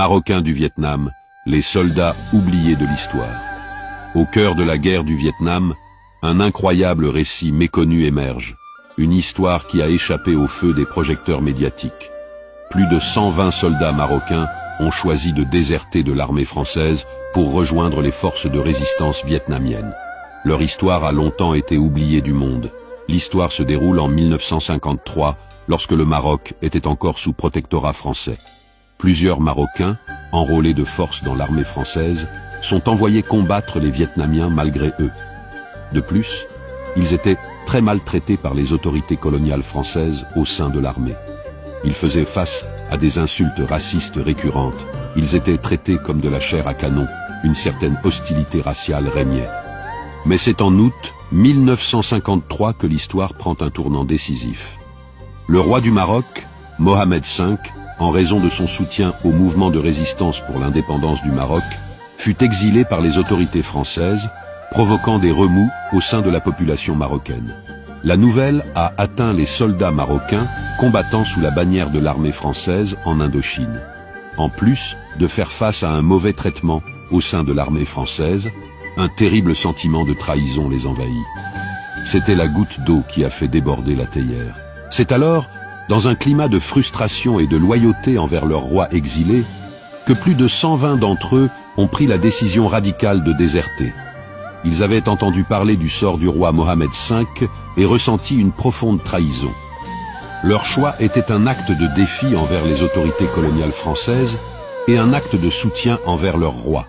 Marocains du Vietnam, les soldats oubliés de l'histoire. Au cœur de la guerre du Vietnam, un incroyable récit méconnu émerge, une histoire qui a échappé au feu des projecteurs médiatiques. Plus de 120 soldats marocains ont choisi de déserter de l'armée française pour rejoindre les forces de résistance vietnamiennes. Leur histoire a longtemps été oubliée du monde. L'histoire se déroule en 1953, lorsque le Maroc était encore sous protectorat français. Plusieurs Marocains, enrôlés de force dans l'armée française, sont envoyés combattre les Vietnamiens malgré eux. De plus, ils étaient très maltraités par les autorités coloniales françaises au sein de l'armée. Ils faisaient face à des insultes racistes récurrentes. Ils étaient traités comme de la chair à canon. Une certaine hostilité raciale régnait. Mais c'est en août 1953 que l'histoire prend un tournant décisif. Le roi du Maroc, Mohamed V, en raison de son soutien au mouvement de résistance pour l'indépendance du Maroc, fut exilé par les autorités françaises, provoquant des remous au sein de la population marocaine. La nouvelle a atteint les soldats marocains combattant sous la bannière de l'armée française en Indochine. En plus de faire face à un mauvais traitement au sein de l'armée française, un terrible sentiment de trahison les envahit. C'était la goutte d'eau qui a fait déborder la théière. C'est alors, dans un climat de frustration et de loyauté envers leur roi exilé, que plus de 120 d'entre eux ont pris la décision radicale de déserter. Ils avaient entendu parler du sort du roi Mohamed V et ressenti une profonde trahison. Leur choix était un acte de défi envers les autorités coloniales françaises et un acte de soutien envers leur roi.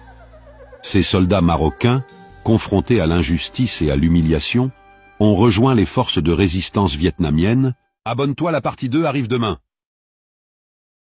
Ces soldats marocains, confrontés à l'injustice et à l'humiliation, ont rejoint les forces de résistance vietnamiennes. Abonne-toi, la partie 2 arrive demain.